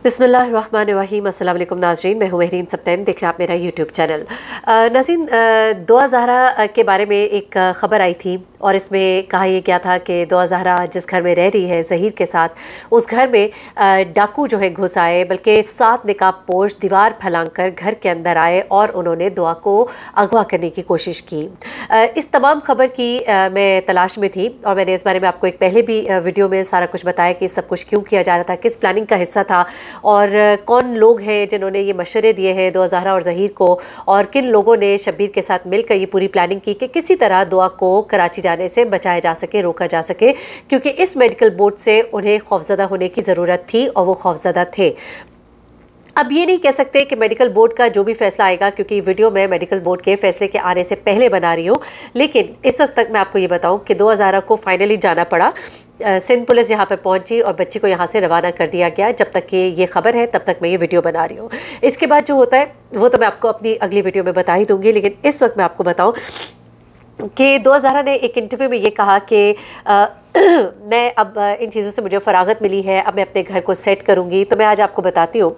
बिस्मिल्लाहिर्रहमानिर्रहीम। अस्सलाम वालेकुम नाज़रीन, मैं हूँ महरीन सब्तैन, देख रहे हैं आप मेरा यूट्यूब चैनल। नाज़रीन, दुआ ज़हरा के बारे में एक ख़बर आई थी और इसमें कहा यह गया था कि दुआ ज़हरा जिस घर में रह रही है ज़हीर के साथ, उस घर में डाकू जो है घुस आए, बल्कि 7 निकाब पोश दीवार फैलाकर घर के अंदर आए और उन्होंने दुआ को अगवा करने की कोशिश की। इस तमाम खबर की मैं तलाश में थी और मैंने इस बारे में आपको एक पहले भी वीडियो में सारा कुछ बताया कि सब कुछ क्यों किया जा रहा था, किस प्लानिंग का हिस्सा था और कौन लोग हैं जिन्होंने ये मशवरे दिए हैं दुआ ज़हरा और ज़हीर को, और किन लोगों ने शब्बीर के साथ मिलकर ये पूरी प्लानिंग की कि किसी तरह दुआ को कराची जाने से बचाया जा सके, रोका जा सके, क्योंकि इस मेडिकल बोर्ड से उन्हें खौफज़दा होने की ज़रूरत थी और वो खौफज़दा थे। अब ये नहीं कह सकते कि मेडिकल बोर्ड का जो भी फैसला आएगा, क्योंकि वीडियो में मेडिकल बोर्ड के फैसले के आने से पहले बना रही हूँ, लेकिन इस वक्त तक मैं आपको ये बताऊँ कि दुआ ज़हरा को फाइनली जाना पड़ा। सिंध पुलिस यहाँ पर पहुँची और बच्ची को यहाँ से रवाना कर दिया गया। जब तक कि ये खबर है तब तक मैं ये वीडियो बना रही हूँ। इसके बाद जो होता है वो तो मैं आपको अपनी अगली वीडियो में बता ही दूँगी, लेकिन इस वक्त मैं आपको बताऊँ कि दुआ ज़हरा ने एक इंटरव्यू में ये कहा कि मैं अब इन चीज़ों से मुझे फ़रागत मिली है, अब मैं अपने घर को सेट करूँगी। तो मैं आज आपको बताती हूँ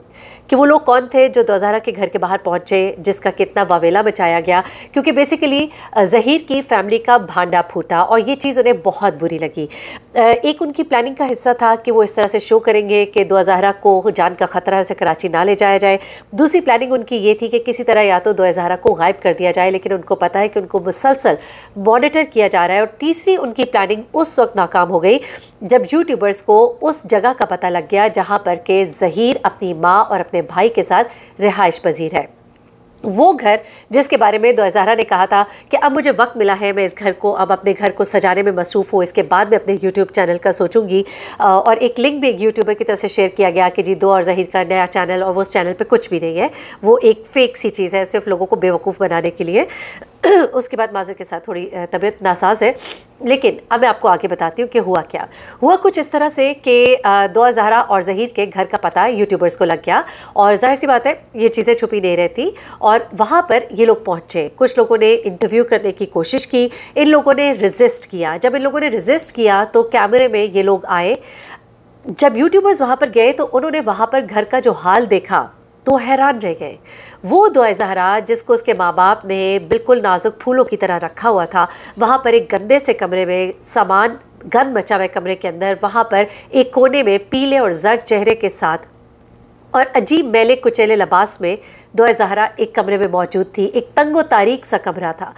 कि वो लोग कौन थे जो दुआ ज़हरा के घर के बाहर पहुँचे, जिसका कितना वावेला मचाया गया, क्योंकि बेसिकली ज़हीर की फैमिली का भांडा फूटा और ये चीज़ उन्हें बहुत बुरी लगी। एक उनकी प्लानिंग का हिस्सा था कि वो इस तरह से शो करेंगे कि दुआ ज़हरा को जान का ख़तरा है, उसे कराची ना ले जाया जाए। दूसरी प्लानिंग उनकी ये थी कि किसी तरह या तो दुआ ज़हरा को गायब कर दिया जाए, लेकिन उनको पता है कि उनको मुसलसल मॉनिटर किया जा रहा है। और तीसरी उनकी प्लानिंग उस वक्त नाकाम हो गई जब यूट्यूबर्स को उस जगह का पता लग गया जहां पर के ज़हीर अपनी माँ और अपने भाई के साथ रिहाइश पजीर है। वो घर जिसके बारे में दुआ ज़हरा ने कहा था कि अब मुझे वक्त मिला है, मैं इस घर को अब अपने घर को सजाने में मसरूफ़ हूँ, इसके बाद मैं अपने यूट्यूब चैनल का सोचूंगी। और एक लिंक भी एक यूट्यूबर की तरफ से शेयर किया गया कि जी दुआ और ज़हीर का नया चैनल, और वो उस चैनल पे कुछ भी नहीं है, वो एक फ़ेक सी चीज़ है सिर्फ लोगों को बेवकूफ़ बनाने के लिए। उसके बाद माज़र के साथ थोड़ी तबीयत नासाज है, लेकिन अब मैं आपको आगे बताती हूँ कि हुआ क्या। हुआ कुछ इस तरह से कि दुआ ज़हरा और ज़हीर के घर का पता यूट्यूबर्स को लग गया और जाहिर सी बात है ये चीज़ें छुपी नहीं रहती, और वहाँ पर ये लोग पहुँचे। कुछ लोगों ने इंटरव्यू करने की कोशिश की, इन लोगों ने रेजिस्ट किया। जब इन लोगों ने रेजिस्ट किया तो कैमरे में ये लोग आए। जब यूट्यूबर्स वहाँ पर गए तो उन्होंने वहाँ पर घर का जो हाल देखा तो हैरान रह गए। वो दुआ ज़हरा जिसको उसके माँ बाप ने बिल्कुल नाजुक फूलों की तरह रखा हुआ था, वहाँ पर एक गंदे से कमरे में सामान गंद मचा हुआ कमरे के अंदर, वहाँ पर एक कोने में पीले और जर्द चेहरे के साथ और अजीब मैले कुचैले लिबास में दुआ ज़हरा एक कमरे में मौजूद थी। एक तंगो तारीक सा कमरा था,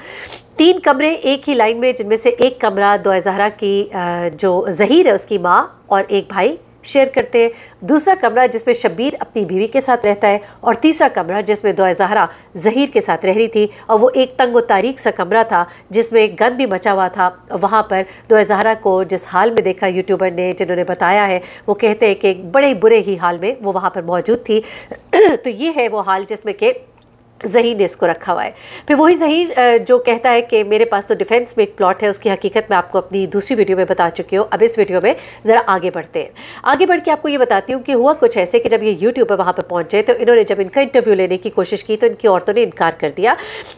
3 कमरे एक ही लाइन में, जिनमें से एक कमरा दुआ ज़हरा की जो ज़हीर है उसकी माँ और एक भाई शेयर करते हैं, दूसरा कमरा जिसमें शब्बीर अपनी बीवी के साथ रहता है, और तीसरा कमरा जिसमें दुआ ज़हरा ज़हीर के साथ रह रही थी। और वो एक तंग व तारीक सा कमरा था जिसमें गंद भी मचा हुआ था। वहाँ पर दुआ ज़हरा को जिस हाल में देखा यूट्यूबर ने, जिन्होंने बताया है, वो कहते हैं कि एक बड़े बुरे ही हाल में वो वहाँ पर मौजूद थी। तो ये है वो हाल जिसमें कि ज़हीर ने इसको रखा हुआ है। फिर वही ज़हीर जो कहता है कि मेरे पास तो डिफेंस में एक प्लॉट है, उसकी हकीकत मैं आपको अपनी दूसरी वीडियो में बता चुकी हूँ। अब इस वीडियो में ज़रा आगे बढ़ते हैं। आगे बढ़ के आपको ये बताती हूँ कि हुआ कुछ ऐसे कि जब ये यूट्यूबर वहाँ पर पहुँचे तो इन्होंने जब इनका इंटरव्यू लेने की कोशिश की तो इनकी औरतों ने इनकार कर दिया।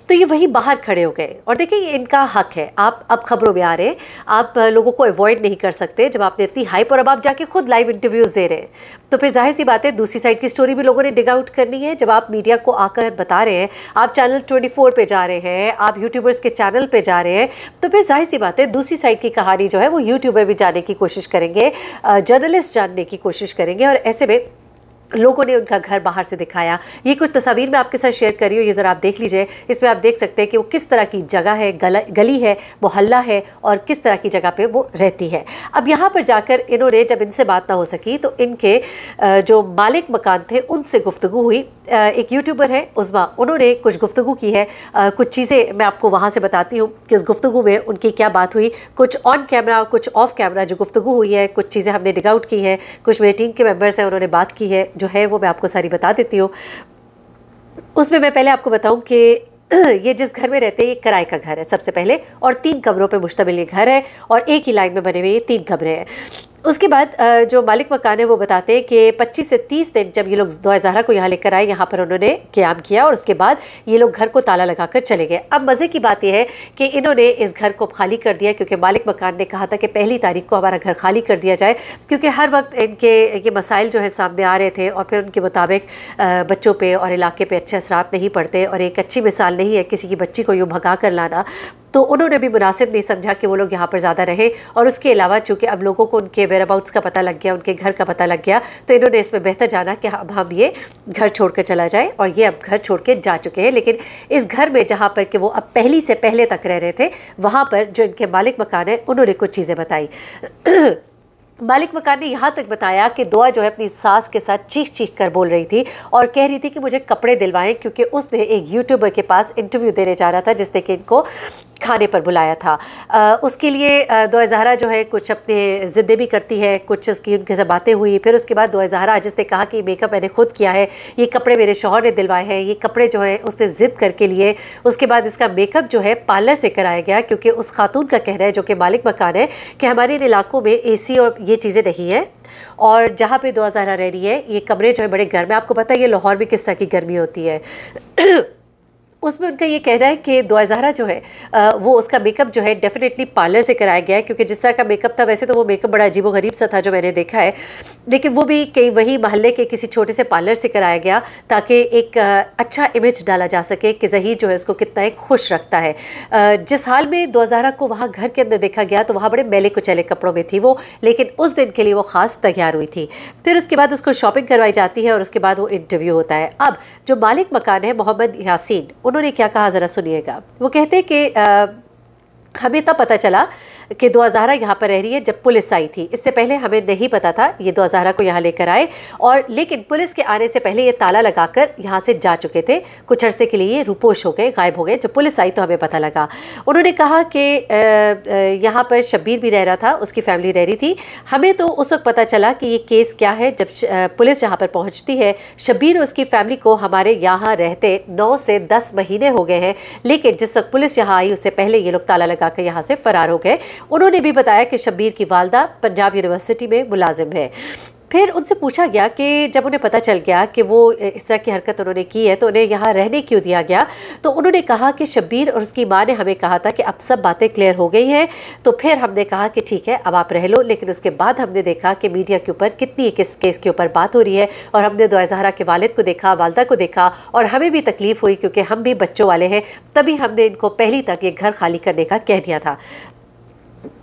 तो ये वहीं बाहर खड़े हो गए और देखिए ये इनका हक है, आप अब खबरों में आ रहे हैं, आप लोगों को अवॉइड नहीं कर सकते जब आपने इतनी हाइप, और अब आप जाके खुद लाइव इंटरव्यूज़ दे रहे हैं तो फिर जाहिर सी बात है दूसरी साइड की स्टोरी भी लोगों ने डिग आउट करनी है। जब आप मीडिया को आकर बता रहे हैं, आप चैनल 24 पे जा रहे हैं, आप यूट्यूबर्स के चैनल पे जा रहे हैं, तो फिर जाहिर सी बात है दूसरी साइड की कहानी जो है वो यूट्यूबर भी जानने की कोशिश करेंगे, जर्नलिस्ट जानने की कोशिश करेंगे। और ऐसे में लोगों ने उनका घर बाहर से दिखाया। ये कुछ तस्वीर मैं आपके साथ शेयर कर रही हूँ, ये ज़रा आप देख लीजिए। इसमें आप देख सकते हैं कि वो किस तरह की जगह है, गली है, मोहल्ला है, और किस तरह की जगह पे वो रहती है। अब यहाँ पर जाकर इन्होंने, जब इनसे बात ना हो सकी तो इनके जो मालिक मकान थे उनसे गुफ्तगू हुई। एक यूट्यूबर है उज़मा, उन्होंने कुछ गुफ्तगू की है। कुछ चीज़ें मैं आपको वहाँ से बताती हूँ कि उस गुफ्तगू में उनकी क्या बात हुई। कुछ ऑन कैमरा, कुछ ऑफ कैमरा जो गुफ्तगू हुई है, कुछ चीज़ें हमने डिग आउट की है, कुछ मेरी टीम के मेंबर्स हैं उन्होंने बात की है, जो है वो मैं आपको सारी बता देती हूँ। उसमें मैं पहले आपको बताऊँ कि ये जिस घर में रहते हैं ये किराए का घर है सबसे पहले, और 3 कमरों पे मुश्तमिल ये घर है और एक ही लाइन में बने हुए ये 3 कमरे हैं। उसके बाद जो मालिक मकान है वो बताते हैं कि 25 से 30 दिन जब ये लोग दुआ ज़हरा को यहाँ लेकर आए, यहाँ पर उन्होंने क़याम किया और उसके बाद ये लोग घर को ताला लगाकर चले गए। अब मज़े की बात यह है कि इन्होंने इस घर को खाली कर दिया क्योंकि मालिक मकान ने कहा था कि 1 तारीख को हमारा घर खाली कर दिया जाए, क्योंकि हर वक्त इनके ये मसाइल जो है सामने आ रहे थे और फिर उनके मुताबिक बच्चों पर और इलाके पर अच्छे असरात नहीं पड़ते और एक अच्छी मिसाल नहीं है किसी की बच्ची को यूँ भगा कर लाना। तो उन्होंने भी मुनासिब नहीं समझा कि वो लोग यहाँ पर ज़्यादा रहे। और उसके अलावा चूँकि अब लोगों को उनके वेयर अबाउट्स का पता लग गया, उनके घर का पता लग गया, तो इन्होंने इसमें बेहतर जाना कि अब हम ये घर छोड़ कर चला जाए। और ये अब घर छोड़ के जा चुके हैं। लेकिन इस घर में जहाँ पर कि वो अब पहली से पहले तक रह रहे थे, वहाँ पर जो इनके मालिक मकान है उन्होंने कुछ चीज़ें बताई। मालिक मकान ने यहाँ तक बताया कि दुआ जो है अपनी सास के साथ चीख चीख कर बोल रही थी और कह रही थी कि मुझे कपड़े दिलवाएं, क्योंकि उसने एक यूट्यूबर के पास इंटरव्यू देने जा रहा था जिसने कि इनको खाने पर बुलाया था। उसके लिए दुआ ज़हरा जो है कुछ अपने ज़िद्दें भी करती है, कुछ उसकी उनके से बातें हुई। फिर उसके बाद दुआ ज़हरा जिसने कहा कि मेकअप मैंने खुद किया है, ये कपड़े मेरे शौहर ने दिलवाए हैं, ये कपड़े जो है उसने ज़िद करके लिए। उसके बाद इसका मेकअप जो है पार्लर से कराया गया, क्योंकि उस खातून का कहना है जो कि मालिक मकान है कि हमारे इन इलाकों में AC और ये चीज़ें नहीं है, और जहाँ पे दुआ ज़हरा रह रही है ये कमरे जो है बड़े गर्म है। आपको पता है ये लाहौर में किस तरह की गर्मी होती है। उसमें उनका ये कहना है कि दुआ ज़हरा जो है वो उसका मेकअप जो है डेफिनेटली पार्लर से कराया गया है, क्योंकि जिस तरह का मेकअप था वैसे तो वो मेकअप बड़ा अजीबोगरीब सा था जो मैंने देखा है, लेकिन वो भी कहीं वही महल्ले के किसी छोटे से पार्लर से कराया गया ताकि एक अच्छा इमेज डाला जा सके कि ज़हीर जो है उसको कितना एक खुश रखता है। जिस हाल में दुआ ज़हरा को वहाँ घर के अंदर देखा गया तो वहाँ बड़े मैले कुचैले कपड़ों में थी वो, लेकिन उस दिन के लिए वो ख़ास तैयार हुई थी। फिर उसके बाद उसको शॉपिंग करवाई जाती है और उसके बाद वो इंटरव्यू होता है। अब जो मालिक मकान है मोहम्मद यासीन, उन्होंने क्या कहा ज़रा सुनिएगा। वो कहते हैं कि हमें तब पता चला कि दुआ ज़हरा यहाँ पर रह रही है जब पुलिस आई थी। इससे पहले हमें नहीं पता था ये दुआ ज़हरा को यहाँ लेकर आए, और लेकिन पुलिस के आने से पहले ये ताला लगाकर यहाँ से जा चुके थे। कुछ अरसे के लिए ये रुपोश हो गए, गायब हो गए। जब पुलिस आई तो हमें पता लगा। उन्होंने कहा कि यहाँ पर शब्बीर भी रह रहा था, उसकी फैमिली रह रही थी। हमें तो उस वक्त पता चला कि ये केस क्या है जब पुलिस यहाँ पर पहुँचती है। शब्बीर और उसकी फैमिली को हमारे यहाँ रहते 9 से 10 महीने हो गए हैं, लेकिन जिस वक्त पुलिस यहाँ आई उससे पहले ये लोग ताला लगा कर यहाँ से फ़रार हो गए। उन्होंने भी बताया कि शब्बीर की वालदा पंजाब यूनिवर्सिटी में मुलाजिम है। फिर उनसे पूछा गया कि जब उन्हें पता चल गया कि वो इस तरह की हरकत उन्होंने की है तो उन्हें यहाँ रहने क्यों दिया गया, तो उन्होंने कहा कि शब्बीर और उसकी माँ ने हमें कहा था कि अब सब बातें क्लियर हो गई हैं, तो फिर हमने कहा कि ठीक है अब आप रह लो। लेकिन उसके बाद हमने देखा कि मीडिया के ऊपर कितनी किस केस के ऊपर बात हो रही है, और हमने दुआ ज़हरा के वालिद को देखा, वालदा को देखा, और हमें भी तकलीफ़ हुई क्योंकि हम भी बच्चों वाले हैं। तभी हमने इनको पहली तक ये घर खाली करने का कह दिया था।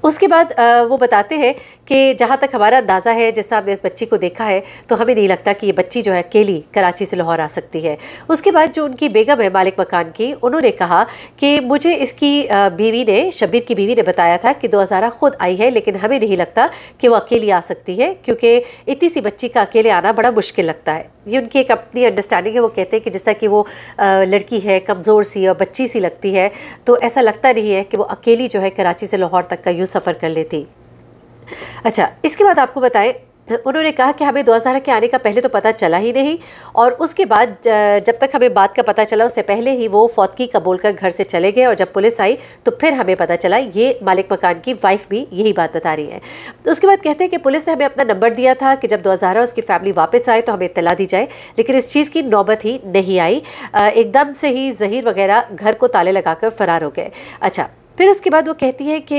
उसके बाद वो बताते हैं कि जहाँ तक हमारा अंदाज़ा है, जैसा हमने इस बच्ची को देखा है, तो हमें नहीं लगता कि ये बच्ची जो है अकेली कराची से लाहौर आ सकती है। उसके बाद जो उनकी बेगम है मालिक मकान की, उन्होंने कहा कि मुझे इसकी बीवी ने, शब्बीर की बीवी ने बताया था कि दुआ ज़हरा खुद आई है, लेकिन हमें नहीं लगता कि वो अकेली आ सकती है, क्योंकि इतनी सी बच्ची का अकेले आना बड़ा मुश्किल लगता है। ये उनकी एक अपनी अंडरस्टैंडिंग है। वो कहते हैं कि जिस तरह कि वो लड़की है, कमज़ोर सी और बच्ची सी लगती है, तो ऐसा लगता नहीं है कि वो अकेली जो है कराची से लाहौर तक का यूँ सफ़र कर लेती। अच्छा, इसके बाद आपको बताएं, उन्होंने कहा कि हमें दुआ ज़हरा के आने का पहले तो पता चला ही नहीं, और उसके बाद जब तक हमें बात का पता चला उससे पहले ही वो फौतगी का बोलकर घर से चले गए, और जब पुलिस आई तो फिर हमें पता चला। ये मालिक मकान की वाइफ भी यही बात बता रही है। उसके बाद कहते हैं कि पुलिस ने हमें अपना नंबर दिया था कि जब दुआ ज़हरा उसकी फैमिली वापस आए तो हमें इत्तला दी जाए, लेकिन इस चीज़ की नौबत ही नहीं आई। एकदम से ही ज़हीर वगैरह घर को ताले लगाकर फ़रार हो गए। अच्छा, फिर उसके बाद वो कहती है कि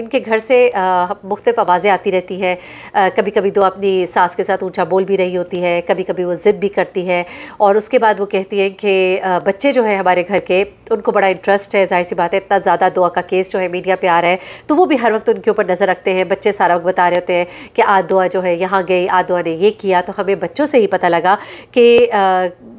इनके घर से मुख्तलिफ़ आवाज़ें आती रहती हैं। कभी कभी तो अपनी सास के साथ ऊंचा बोल भी रही होती है, कभी कभी वो ज़िद भी करती है। और उसके बाद वो कहती है कि बच्चे जो है हमारे घर के, उनको बड़ा इंटरेस्ट है, जाहिर सी बात है, इतना ज़्यादा दुआ का केस जो है मीडिया पे आ रहा है, तो वो भी हर वक्त उनके ऊपर नज़र रखते हैं। बच्चे सारा वक्त बता रहे होते हैं कि आज दुआ जो है यहाँ गई, आज दुआ ने ये किया। तो हमें बच्चों से ही पता लगा कि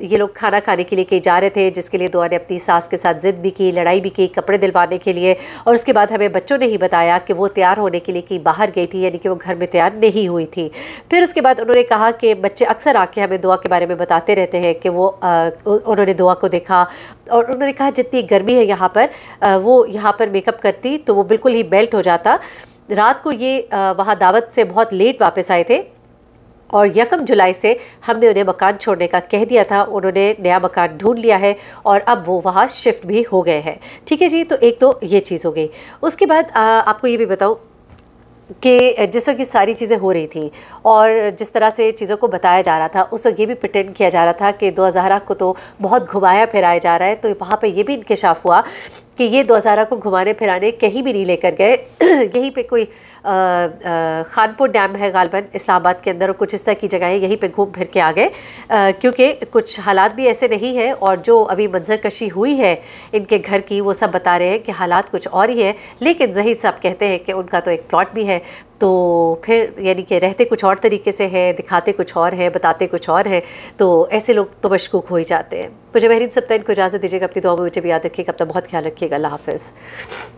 ये लोग खाना खाने के लिए कहीं जा रहे थे, जिसके लिए दुआ ने अपनी सास के साथ ज़िद भी की, लड़ाई भी की, कपड़े दिलवाने के लिए। और उसके बाद हमें बच्चों ने ही बताया कि वो तैयार होने के लिए कि बाहर गई थी, यानी कि वो घर में तैयार नहीं हुई थी। फिर उसके बाद उन्होंने कहा कि बच्चे अक्सर आके हमें दुआ के बारे में बताते रहते हैं कि वो उन्होंने दुआ को देखा, और उन्होंने कहा जितनी गर्मी है यहाँ पर, वो यहाँ पर मेकअप करती तो वो बिल्कुल ही मेल्ट हो जाता। रात को ये वहाँ दावत से बहुत लेट वापस आए थे, और 1 जुलाई से हमने उन्हें मकान छोड़ने का कह दिया था। उन्होंने नया मकान ढूंढ लिया है और अब वो वहाँ शिफ्ट भी हो गए हैं। ठीक है जी, तो एक तो ये चीज़ हो गई। उसके बाद आपको ये भी बताऊँ कि जिस वक्त ये सारी चीज़ें हो रही थी और जिस तरह से चीज़ों को बताया जा रहा था, उस वक्त ये भी प्रिटेंड किया जा रहा था कि 2000 को तो बहुत घुमाया फिराया जा रहा है, तो वहाँ पे ये भी इंकशाफ हुआ कि ये 2000 को घुमाने फिराने कहीं भी नहीं लेकर गए। यहीं पे कोई खानपुर डैम है गालबन इस्लामाबाद के अंदर, और कुछ इस तरह की जगह है, यहीं पे घूम फिर के आ गए, क्योंकि कुछ हालात भी ऐसे नहीं है। और जो अभी मंजरकशी हुई है इनके घर की, वो सब बता रहे हैं कि हालात कुछ और ही है, लेकिन जहीर साहब कहते हैं कि उनका तो एक प्लॉट भी है। तो फिर यानी कि रहते कुछ और तरीके से है, दिखाते कुछ और है, बताते कुछ और है, तो ऐसे लोग तो मशकूक हो ही जाते हैं। मुझे महरीन सब्तैन को इजाज़त दीजिएगा, अपनी दुआ में मुझे भी याद रखिएगा, अपना बहुत ख्याल रखिएगा। अल्लाह हाफ़िज़।